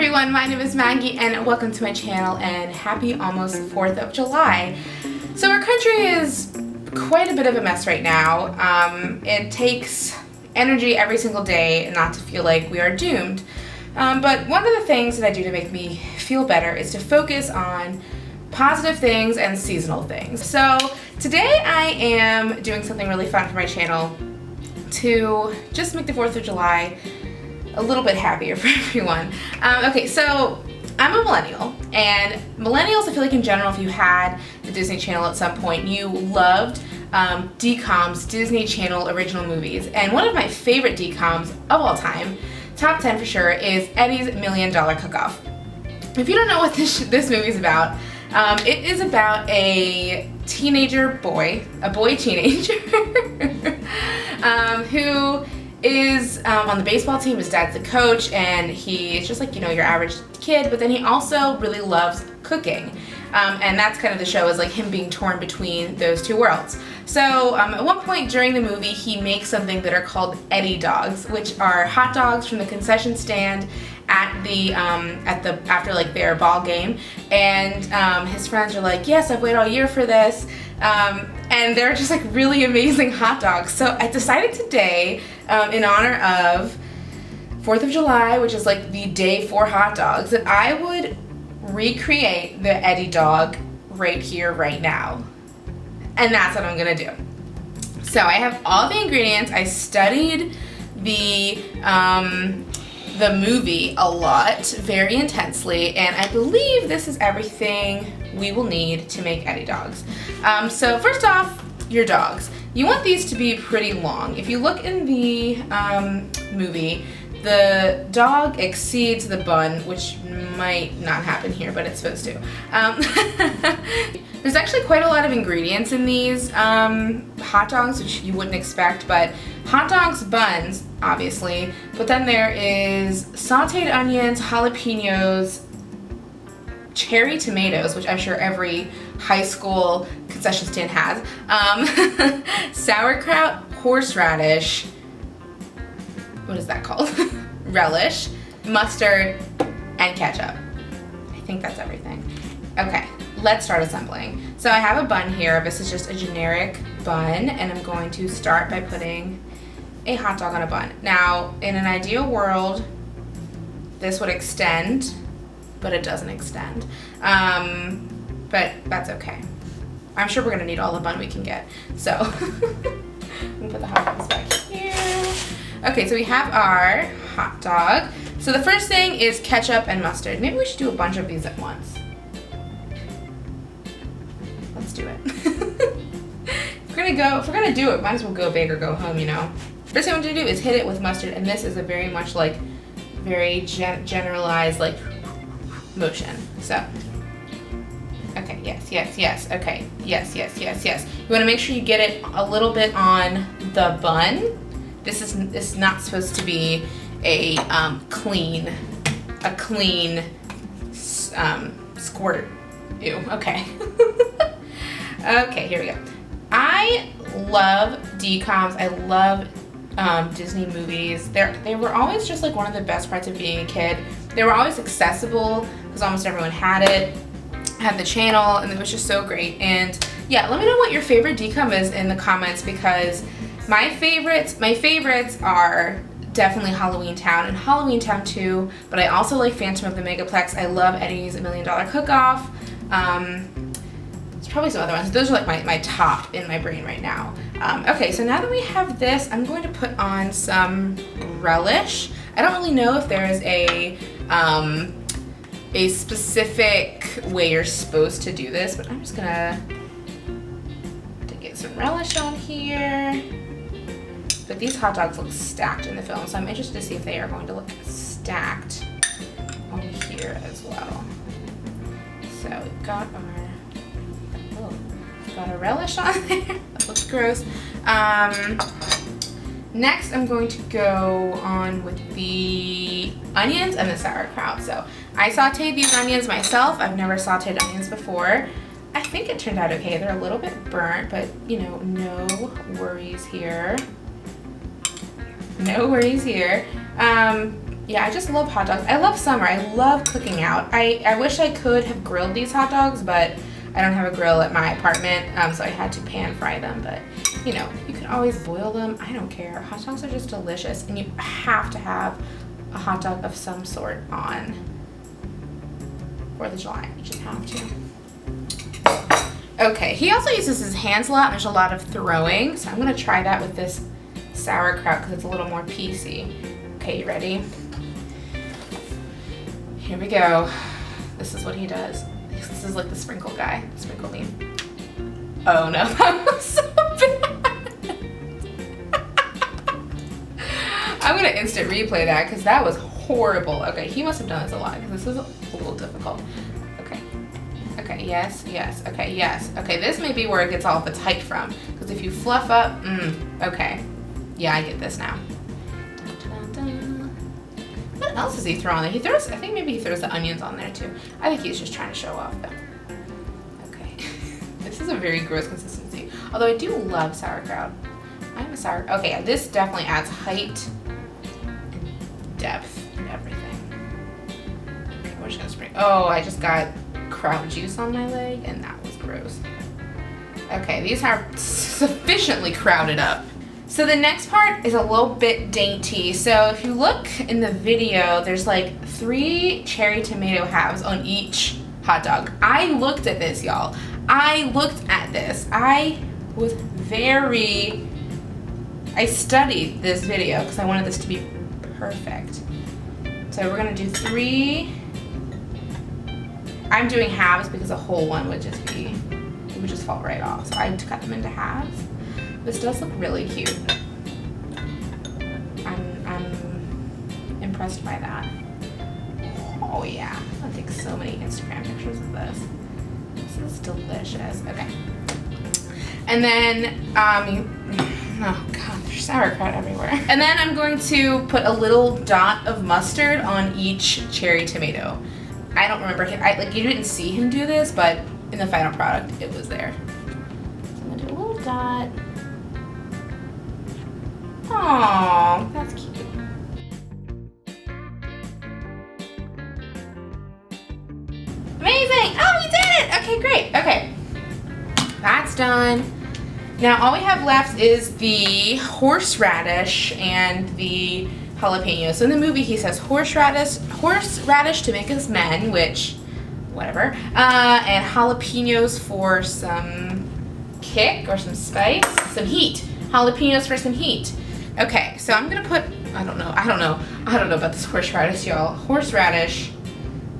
everyone, my name is Maggie and welcome to my channel and happy almost 4th of July. So our country is quite a bit of a mess right now. It takes energy every single day not to feel like we are doomed. But one of the things that I do to make me feel better is to focus on positive things and seasonal things. So today I am doing something really fun for my channel to just make the 4th of July a little bit happier for everyone. Okay, so I'm a millennial, and millennials, I feel like in general, if you had the Disney Channel at some point, you loved DCOM's Disney Channel original movies. And one of my favorite DCOMs of all time, top 10 for sure, is Eddie's $1 Million Cook-Off. If you don't know what this movie is about, it is about a teenager boy, a boy teenager, who is on the baseball team. His dad's the coach, and he's just like, you know, your average kid, but then he also really loves cooking. And that's kind of the show, is like him being torn between those two worlds. So at one point during the movie, he makes something that are called Eddie dogs, which are hot dogs from the concession stand at the after like their ball game. And his friends are like, yes, I've waited all year for this. And they're just like really amazing hot dogs. So I decided today, in honor of 4th of July, which is like the day for hot dogs, that I would recreate the Eddie dog right here, right now. And that's what I'm gonna do. So I have all the ingredients. I studied the movie a lot, very intensely, and I believe this is everything we will need to make Eddie dogs. So first off, your dogs. You want these to be pretty long. If you look in the movie, the dog exceeds the bun, which might not happen here, but it's supposed to. There's actually quite a lot of ingredients in these hot dogs, which you wouldn't expect, but hot dogs, buns, obviously, but then there is sauteed onions, jalapenos, cherry tomatoes, which I'm sure every high school concession stand has, sauerkraut, horseradish, what is that called? Relish, mustard, and ketchup. I think that's everything. Okay, let's start assembling. So I have a bun here. This is just a generic bun, and I'm going to start by putting a hot dog on a bun. Now, in an ideal world, this would extend, but it doesn't extend. But that's okay. I'm sure we're gonna need all the bun we can get. So, I'm gonna put the hot dogs back here. Okay, so we have our hot dog. So the first thing is ketchup and mustard. Maybe we should do a bunch of these at once. Let's do it. If we're gonna do it, might as well go big or go home, you know. First thing I want you to do is hit it with mustard, and this is a very much like, very generalized like motion. So, okay, yes, okay, yes. You wanna make sure you get it a little bit on the bun. This is not supposed to be a clean squirt. Ew, okay. Okay, here we go. I love DCOMs. I love Disney movies. They were always just like one of the best parts of being a kid. They were always accessible because almost everyone had it, had the channel, and it was just so great. And yeah, let me know what your favorite DCOM is in the comments, because my favorites are definitely Halloween Town and Halloween Town 2, but I also like Phantom of the Megaplex. I love Eddie's $1 Million Cook-Off. There's probably some other ones. Those are like my top in my brain right now. Okay, so now that we have this, I'm going to put on some relish. I don't really know if there is a specific way you're supposed to do this, but I'm just gonna get some relish on here. But these hot dogs look stacked in the film, so I'm interested to see if they are going to look stacked on here as well. So we've got our relish on there. That looks gross. Next, I'm going to go on with the onions and the sauerkraut. So I sauteed these onions myself. I've never sauteed onions before. I think it turned out okay. They're a little bit burnt, but you know, no worries here. No worries here. Yeah, I just love hot dogs. I love summer. I love cooking out. I wish I could have grilled these hot dogs, but I don't have a grill at my apartment, so I had to pan fry them. But, you know, you can always boil them. I don't care. Hot dogs are just delicious, and you have to have a hot dog of some sort on 4th of July. You just have to. Okay, he also uses his hands a lot, and there's a lot of throwing, so I'm going to try that with this sauerkraut because it's a little more piecey. Okay, you ready? Here we go. This is what he does. This is like the sprinkle guy. Sprinkle me. Oh no, that was so bad. I'm gonna instant replay that because that was horrible. Okay, he must have done this a lot because this is a little difficult. Okay. Okay, yes, yes. Okay, yes. Okay, this may be where it gets all of its height from. Because if you fluff up, okay. Yeah, I get this now. What else does he throw on there? He throws, I think maybe he throws the onions on there too. I think he's just trying to show off though. Okay. This is a very gross consistency. Although I do love sauerkraut. I'm a okay, yeah, this definitely adds height and depth and everything. Okay, we're just gonna spray. Oh, I just got kraut juice on my leg and that was gross. Okay, these are sufficiently crowded up. So the next part is a little bit dainty. So if you look in the video, there's like 3 cherry tomato halves on each hot dog. I looked at this, y'all. I looked at this. I studied this video because I wanted this to be perfect. So we're gonna do 3. I'm doing halves because a whole one would just fall right off. So I cut them into halves. This does look really cute. I'm impressed by that. Oh yeah, I'll take so many Instagram pictures of this. This is delicious. Okay. And then, oh god, there's sauerkraut everywhere. And then I'm going to put a little dot of mustard on each cherry tomato. I don't remember him, you didn't see him do this, but in the final product, it was there. So I'm gonna do a little dot. Aww, that's cute. Amazing! Oh, we did it! Okay, great. Okay, that's done. Now all we have left is the horseradish and the jalapeno. So in the movie he says horseradish to make us men, which, whatever, and jalapenos for some kick or some spice, some heat. Jalapenos for some heat. Okay, so I'm gonna put, I don't know about this horseradish, y'all. Horseradish,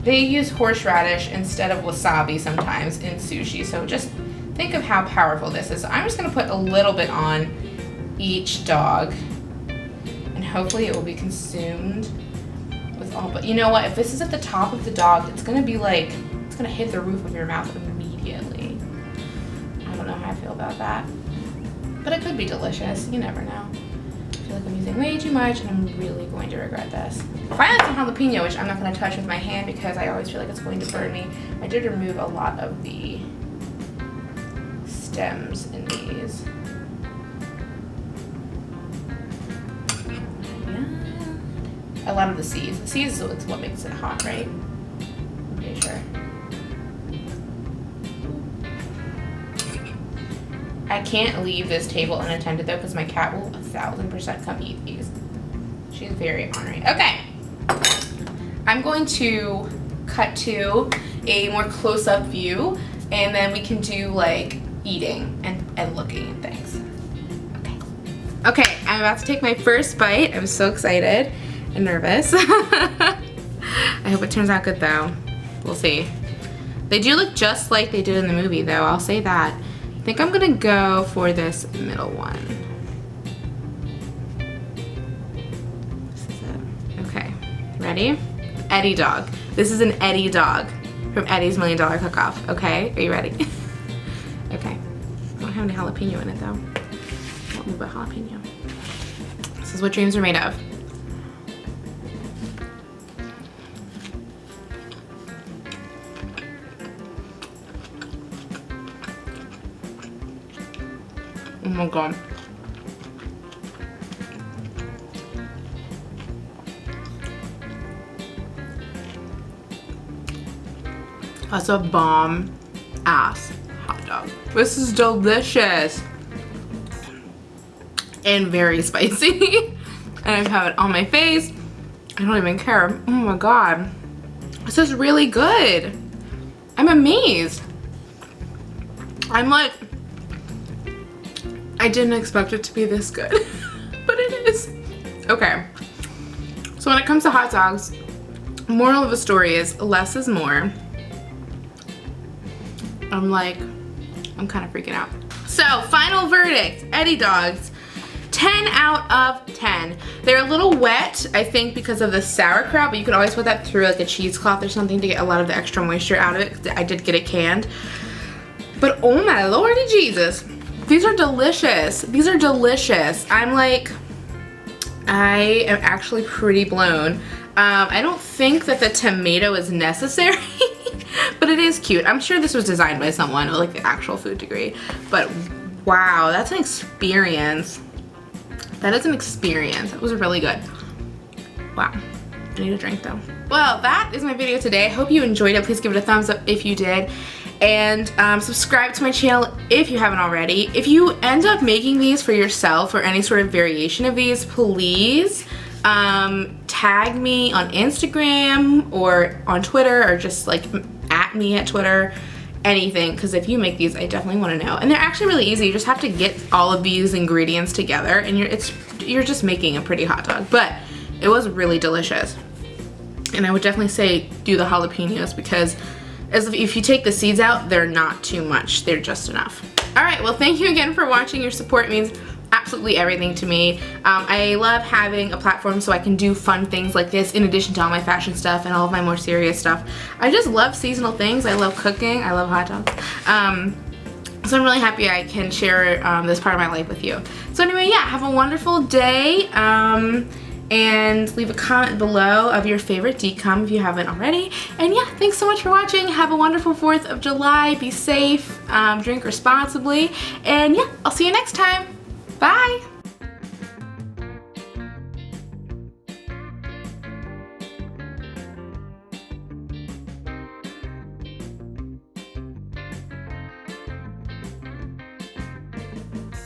they use horseradish instead of wasabi sometimes in sushi, so just think of how powerful this is. So I'm just gonna put a little bit on each dog, and hopefully it will be consumed with all, but you know what, if this is at the top of the dog, it's gonna be like, it's gonna hit the roof of your mouth immediately. I don't know how I feel about that, but it could be delicious, you never know. I feel like I'm using way too much and I'm really going to regret this. Finally, some jalapeno, which I'm not going to touch with my hand because I always feel like it's going to burn me. I did remove a lot of the stems in these. Yeah. A lot of the seeds. The seeds is what makes it hot, right? I'm pretty sure. I can't leave this table unattended though because my cat will 1000% come eat these. She's very ornery. Okay, I'm going to cut to a more close-up view and then we can do like eating and looking at things. Okay, I'm about to take my first bite. I'm so excited and nervous. I hope it turns out good though. We'll see. They do look just like they did in the movie though, I'll say that. I think I'm gonna go for this middle one. This is it. Okay, ready? Eddie dog. This is an Eddie dog from Eddie's $1 Million Cook-Off. Okay, are you ready? Okay, I don't have any jalapeno in it though. I won't move a jalapeno. This is what dreams are made of. Oh my god. That's a bomb ass hot dog. This is delicious and very spicy. And I have it on my face. I don't even care. Oh my God. This is really good. I'm amazed. I'm like, I didn't expect it to be this good, but it is. Okay. So when it comes to hot dogs, moral of the story is less is more. I'm kind of freaking out. So final verdict, Eddie dogs, 10 out of 10. They're a little wet, I think, because of the sauerkraut, but you could always put that through like a cheesecloth or something to get a lot of the extra moisture out of it. I did get it canned. But oh my lordy Jesus, these are delicious. These are delicious. I am actually pretty blown. I don't think that the tomato is necessary, but it is cute. I'm sure this was designed by someone with like the actual food degree, but wow, that's an experience. That is an experience. That was really good. Wow. I need a drink though. Well, that is my video today. I hope you enjoyed it. Please give it a thumbs up if you did. And subscribe to my channel if you haven't already. If you end up making these for yourself or any sort of variation of these, please tag me on Instagram or on Twitter, or just like at me at Twitter, anything, because if you make these, I definitely want to know. And they're actually really easy. You just have to get all of these ingredients together and you're just making a pretty hot dog. But it was really delicious. And I would definitely say do the jalapenos, because if you take the seeds out, they're not too much. They're just enough. All right, well, thank you again for watching. Your support means absolutely everything to me. I love having a platform so I can do fun things like this in addition to all my fashion stuff and all of my more serious stuff. I just love seasonal things. I love cooking. I love hot dogs. So I'm really happy I can share this part of my life with you. So anyway, yeah, have a wonderful day. And leave a comment below of your favorite DCOM if you haven't already. And yeah, thanks so much for watching. Have a wonderful 4th of July. Be safe, drink responsibly, and yeah, I'll see you next time. Bye.